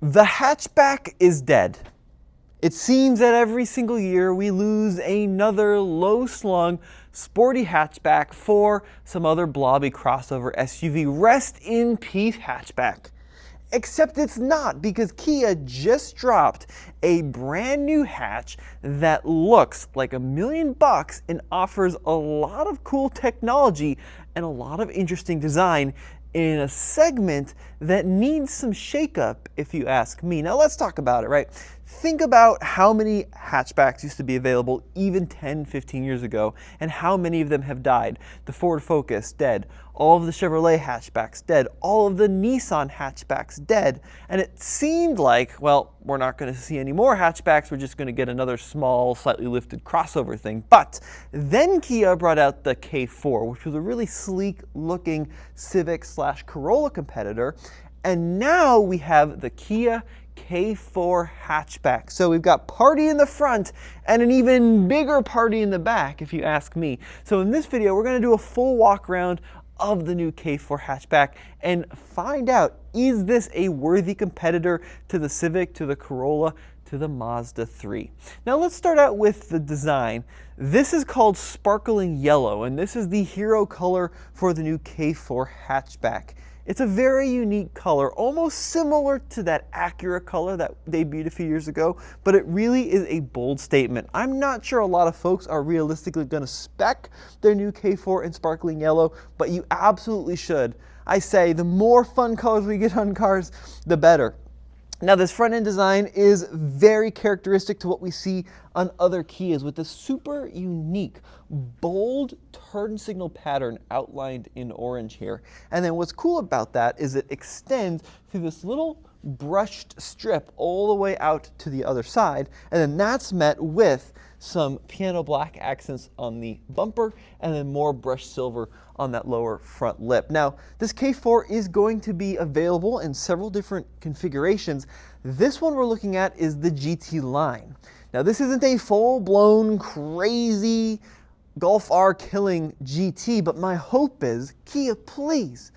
The hatchback is dead. It seems that every single year we lose another low-slung, sporty hatchback for some other blobby crossover SUV. Rest in peace, hatchback. Except it's not, because Kia just dropped a brand new hatch that looks like $1 million and offers a lot of cool technology and a lot of interesting design in a segment that needs some shakeup, if you ask me. Now let's talk about it, right? Think about how many hatchbacks used to be available even 10, 15 years ago, and how many of them have died. The Ford Focus, dead. All of the Chevrolet hatchbacks, dead. All of the Nissan hatchbacks, dead. And it seemed like, well, we're not going to see any more hatchbacks, we're just going to get another small, slightly lifted crossover thing. But then Kia brought out the K4, which was a really sleek looking Civic/Corolla competitor. And now we have the Kia K4 hatchback. So we've got party in the front and an even bigger party in the back, if you ask me. So in this video, we're going to do a full walk around of the new K4 hatchback and find out, is this a worthy competitor to the Civic, to the Corolla, to the Mazda 3? Now let's start out with the design. This is called Sparkling Yellow, and this is the hero color for the new K4 hatchback. It's a very unique color, almost similar to that Acura color that debuted a few years ago, but it really is a bold statement. I'm not sure a lot of folks are realistically going to spec their new K4 in sparkling yellow, but you absolutely should. I say the more fun colors we get on cars, the better. Now this front end design is very characteristic to what we see on other Kias, with this super unique, bold turn signal pattern outlined in orange here. And then what's cool about that is it extends through this little brushed strip all the way out to the other side, and then that's met with some piano black accents on the bumper and then more brushed silver on that lower front lip. Now this K4 is going to be available in several different configurations. This one we're looking at is the GT line. Now this isn't a full-blown crazy Golf R killing GT, but my hope is, Kia, please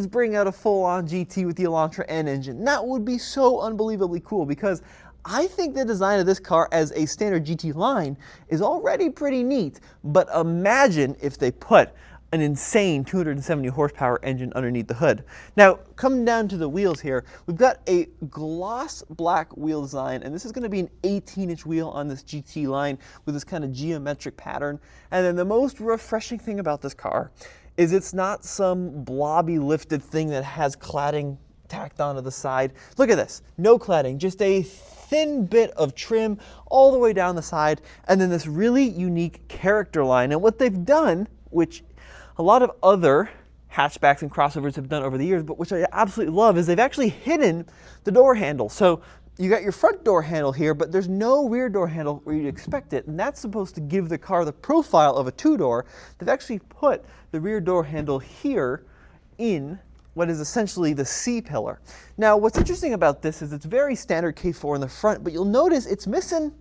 bring out a full-on GT with the Elantra N engine. That would be so unbelievably cool, because I think the design of this car as a standard GT line is already pretty neat, but imagine if they put an insane 270 horsepower engine underneath the hood. Now, coming down to the wheels here, we've got a gloss black wheel design, and this is going to be an 18-inch wheel on this GT line with this kind of geometric pattern. And then the most refreshing thing about this car is it's not some blobby lifted thing that has cladding tacked onto the side. Look at this, no cladding, just a thin bit of trim all the way down the side, and then this really unique character line. And what they've done, which a lot of other hatchbacks and crossovers have done over the years, but which I absolutely love, is they've actually hidden the door handle. So you got your front door handle here, but there's no rear door handle where you'd expect it, and that's supposed to give the car the profile of a two-door. They've actually put the rear door handle here in what is essentially the C-pillar. Now, what's interesting about this is it's very standard K4 in the front, but you'll notice it's missing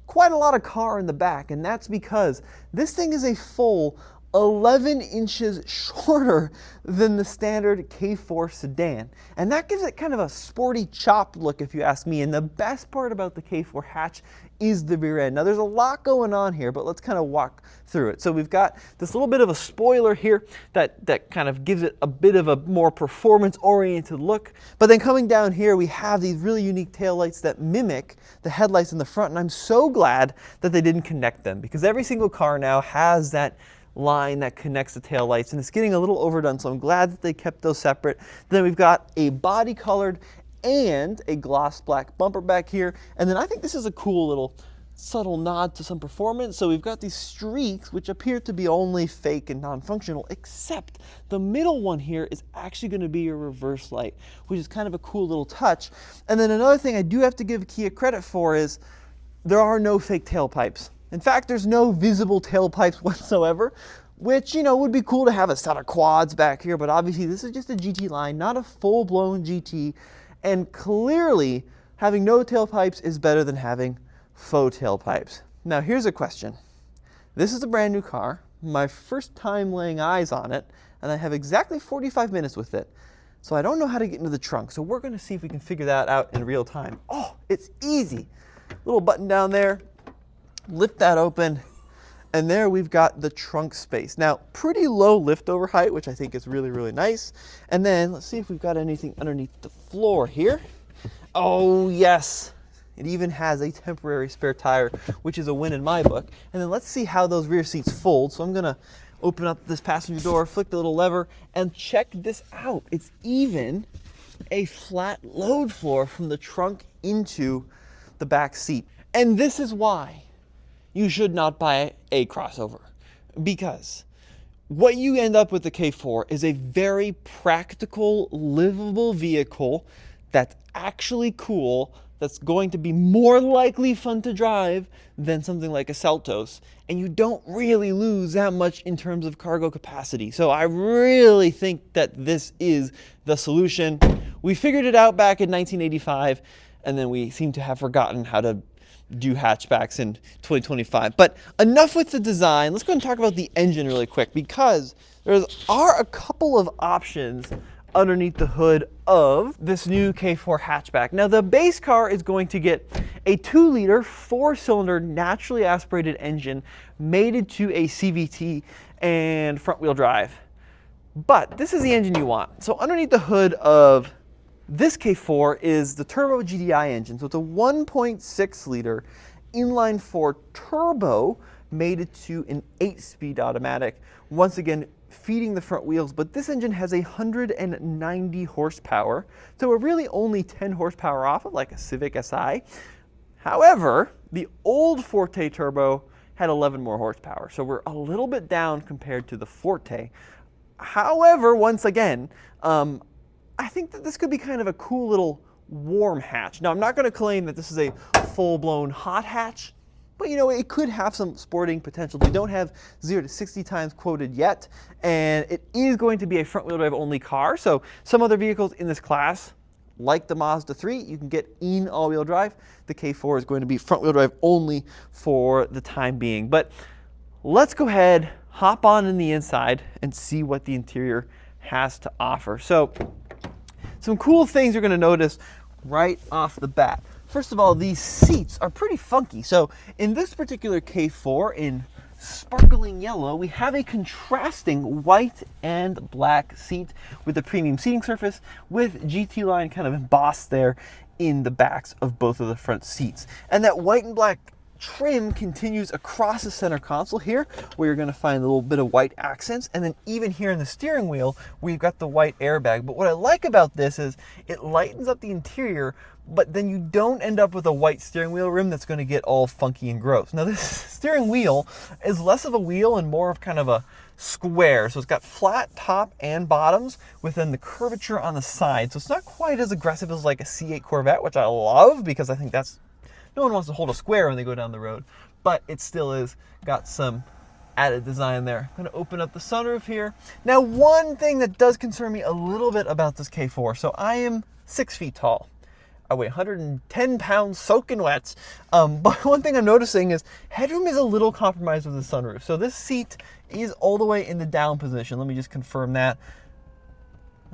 quite a lot of car in the back, and that's because this thing is a full 11 inches shorter than the standard K4 sedan. And that gives it kind of a sporty chopped look, if you ask me. And the best part about the K4 hatch is the rear end. Now there's a lot going on here, but let's kind of walk through it. So we've got this little bit of a spoiler here that kind of gives it a bit of a more performance-oriented look. But then coming down here, we have these really unique taillights that mimic the headlights in the front. And I'm so glad that they didn't connect them, because every single car now has that line that connects the taillights, and it's getting a little overdone, so I'm glad that they kept those separate. Then we've got a body colored and a gloss black bumper back here, and then I think this is a cool little subtle nod to some performance. So we've got these streaks which appear to be only fake and non-functional, except the middle one here is actually going to be a reverse light, which is kind of a cool little touch. And then another thing I do have to give Kia credit for is there are no fake tailpipes. In fact, there's no visible tailpipes whatsoever, which, you know, would be cool to have a set of quads back here, but obviously this is just a GT line, not a full-blown GT, and clearly having no tailpipes is better than having faux tailpipes. Now here's a question. This is a brand new car, my first time laying eyes on it, and I have exactly 45 minutes with it. So I don't know how to get into the trunk. So we're gonna see if we can figure that out in real time. Oh, it's easy. Little button down there, lift that open, and there we've got the trunk space. Now, pretty low liftover height, which I think is really, really nice. And then let's see if we've got anything underneath the floor here. Oh, yes. It even has a temporary spare tire, which is a win in my book. And then let's see how those rear seats fold. So I'm gonna open up this passenger door, flick the little lever, and check this out. It's even a flat load floor from the trunk into the back seat. And this is why you should not buy a crossover, because what you end up with the K4 is a very practical, livable vehicle that's actually cool, that's going to be more likely fun to drive than something like a Seltos, and you don't really lose that much in terms of cargo capacity. So I really think that this is the solution. We figured it out back in 1985, and then we seem to have forgotten how to do hatchbacks in 2025. But enough with the design. Let's go and talk about the engine really quick, because there are a couple of options underneath the hood of this new K4 hatchback. Now, the base car is going to get a 2-liter 4-cylinder naturally aspirated engine mated to a CVT and front-wheel drive. But this is the engine you want. So underneath the hood of this K4 is the turbo GDI engine. So it's a 1.6-liter inline-4 turbo mated to an 8-speed automatic. Once again, feeding the front wheels, but this engine has 190 horsepower. So we're really only 10 horsepower off of like a Civic Si. However, the old Forte turbo had 11 more horsepower. So we're a little bit down compared to the Forte. However, once again, I think that this could be kind of a cool little warm hatch. Now, I'm not going to claim that this is a full-blown hot hatch, but you know, it could have some sporting potential. We don't have 0 to 60 times quoted yet, and it is going to be a front-wheel drive only car. So some other vehicles in this class, like the Mazda 3, you can get in all-wheel drive. The K4 is going to be front-wheel drive only for the time being. But let's go ahead, hop on in the inside, and see what the interior has to offer. So some cool things you're going to notice right off the bat. First of all, these seats are pretty funky. So in this particular K4 in sparkling yellow, we have a contrasting white and black seat with a premium seating surface with GT line kind of embossed there in the backs of both of the front seats. And that white and black trim continues across the center console here, where you're going to find a little bit of white accents, and then even here in the steering wheel we've got the white airbag. But what I like about this is it lightens up the interior, but then you don't end up with a white steering wheel rim that's going to get all funky and gross. Now, this steering wheel is less of a wheel and more of kind of a square, so it's got flat top and bottoms within the curvature on the side. So it's not quite as aggressive as like a C8 Corvette, which I love, because I think that's, no one wants to hold a square when they go down the road, but it still is got some added design there. I'm going to open up the sunroof here. Now, one thing that does concern me a little bit about this K4, so I am 6 feet tall. I weigh 110 pounds soaking wet. But one thing I'm noticing is headroom is a little compromised with the sunroof. So this seat is all the way in the down position. Let me just confirm that.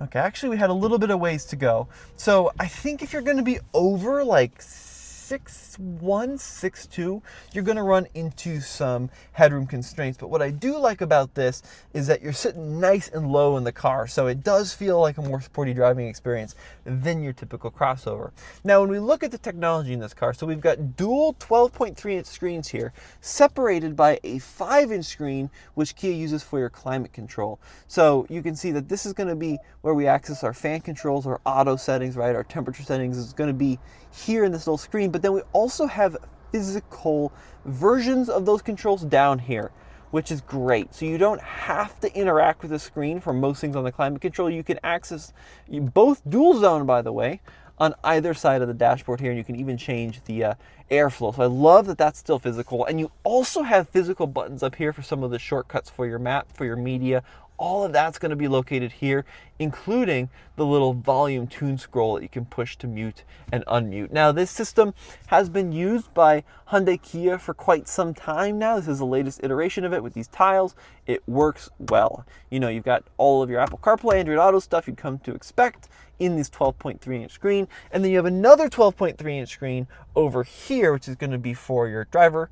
Okay, actually we had a little bit of ways to go. So I think if you're going to be over like 6'1", 6'2", you're going to run into some headroom constraints. But what I do like about this is that you're sitting nice and low in the car, so it does feel like a more sporty driving experience than your typical crossover. Now, when we look at the technology in this car, so we've got dual 12.3-inch screens here, separated by a 5-inch screen, which Kia uses for your climate control. So you can see that this is going to be where we access our fan controls, our auto settings, right? Our temperature settings is going to be here in this little screen, but then we also have physical versions of those controls down here, which is great. So you don't have to interact with the screen for most things on the climate control. You can access both dual zone, by the way, on either side of the dashboard here, and you can even change the airflow. So I love that that's still physical, and you also have physical buttons up here for some of the shortcuts for your map, for your media, all of that's going to be located here, including the little volume tune scroll that you can push to mute and unmute. Now, this system has been used by Hyundai Kia for quite some time now. This is the latest iteration of it with these tiles. It works well. You know, you've got all of your Apple CarPlay, Android Auto stuff you'd come to expect in this 12.3-inch screen. And then you have another 12.3-inch screen over here, which is going to be for your driver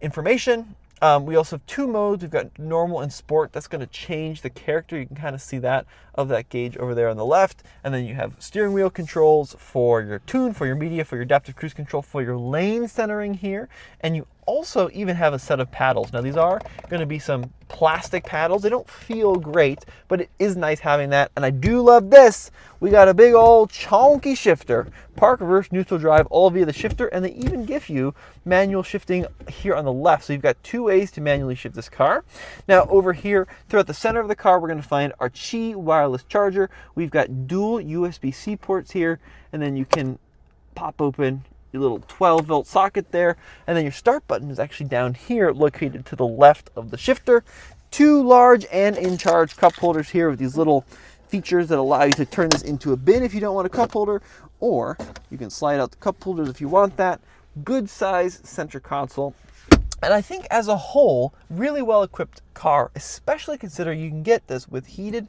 information. We also have two modes. We've got normal and sport. That's going to change the character. You can kind of see that of that gauge over there on the left. And then you have steering wheel controls for your tune, for your media, for your adaptive cruise control, for your lane centering here. And you also even have a set of paddles. Now, these are going to be some plastic paddles. They don't feel great, but it is nice having that. And I do love this. We got a big old chunky shifter. Park, reverse, neutral, drive, all via the shifter. And they even give you manual shifting here on the left. So you've got two ways to manually shift this car. Now, over here, throughout the center of the car, we're going to find our Qi wireless charger. We've got dual USB-C ports here. And then you can pop open your little 12-volt socket there, and then your start button is actually down here, located to the left of the shifter. Two large and in-charge cup holders here with these little features that allow you to turn this into a bin if you don't want a cup holder, or you can slide out the cup holders if you want that. Good size center console. And I think as a whole, really well-equipped car, especially considering you can get this with heated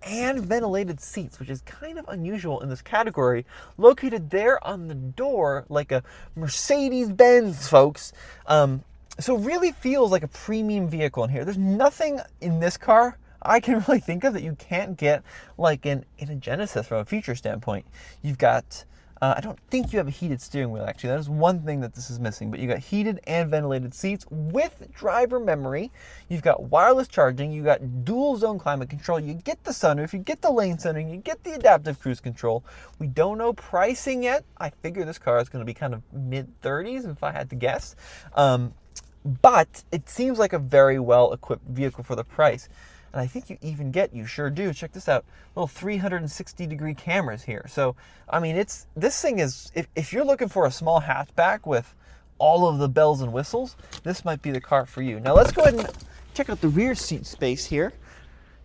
and ventilated seats, which is kind of unusual in this category, located there on the door like a Mercedes-Benz, folks. So it really feels like a premium vehicle in here. There's nothing in this car I can really think of that you can't get like in a Genesis from a feature standpoint. You've got I don't think you have a heated steering wheel, actually. That is one thing that this is missing. But you got heated and ventilated seats with driver memory. You've got wireless charging. You got dual zone climate control. You get the sunroof. You get the lane centering. You get the adaptive cruise control. We don't know pricing yet. I figure this car is going to be kind of mid-30s if I had to guess. But it seems like a very well-equipped vehicle for the price. And I think you sure do. Check this out, little 360-degree cameras here. So, I mean, this thing is, if you're looking for a small hatchback with all of the bells and whistles, this might be the car for you. Now, let's go ahead and check out the rear seat space here.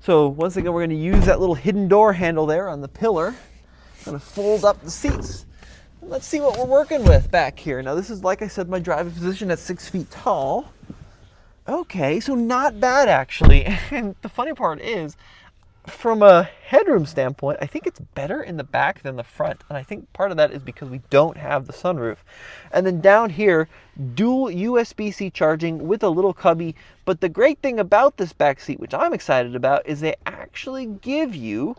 So, once again, we're going to use that little hidden door handle there on the pillar. I'm going to fold up the seats. And let's see what we're working with back here. Now, this is, like I said, my driving position at 6 feet tall. Okay, so not bad, actually. And the funny part is, from a headroom standpoint, I think it's better in the back than the front. And I think part of that is because we don't have the sunroof. And then down here, dual USB-C charging with a little cubby. But the great thing about this back seat, which I'm excited about, is they actually give you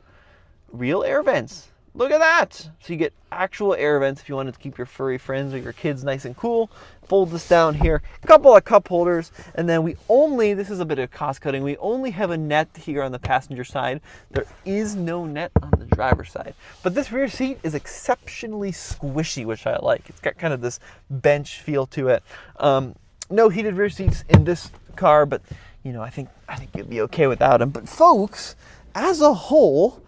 real air vents. Look at that. So you get actual air vents if you wanted to keep your furry friends or your kids nice and cool. Fold this down here, a couple of cup holders, and then this is a bit of cost cutting, we only have a net here on the passenger side. There is no net on the driver's side. But this rear seat is exceptionally squishy, which I like. It's got kind of this bench feel to it. No heated rear seats in this car, but you know, I think you'd be okay without them. But folks, as a whole,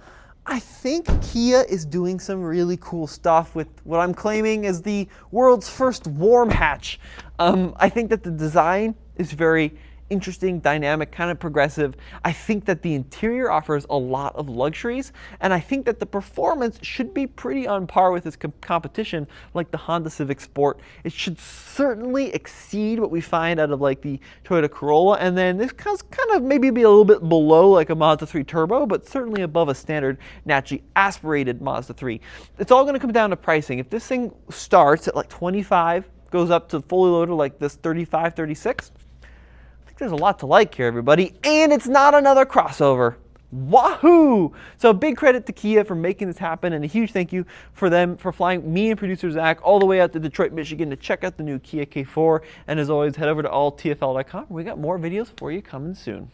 I think Kia is doing some really cool stuff with what I'm claiming is the world's first warm hatch. I think that the design is very interesting, dynamic, kind of progressive. I think that the interior offers a lot of luxuries, and I think that the performance should be pretty on par with its competition, like the Honda Civic Sport. It should certainly exceed what we find out of like the Toyota Corolla, and then this kind of maybe be a little bit below like a Mazda 3 Turbo, but certainly above a standard naturally aspirated Mazda 3. It's all going to come down to pricing. If this thing starts at like 25, goes up to fully loaded like this 35, 36, there's a lot to like here, everybody, and it's not another crossover. Wahoo! So big credit to Kia for making this happen, and a huge thank you for them for flying me and producer Zach all the way out to Detroit, Michigan to check out the new Kia K4. And as always, head over to alltfl.com. We got more videos for you coming soon.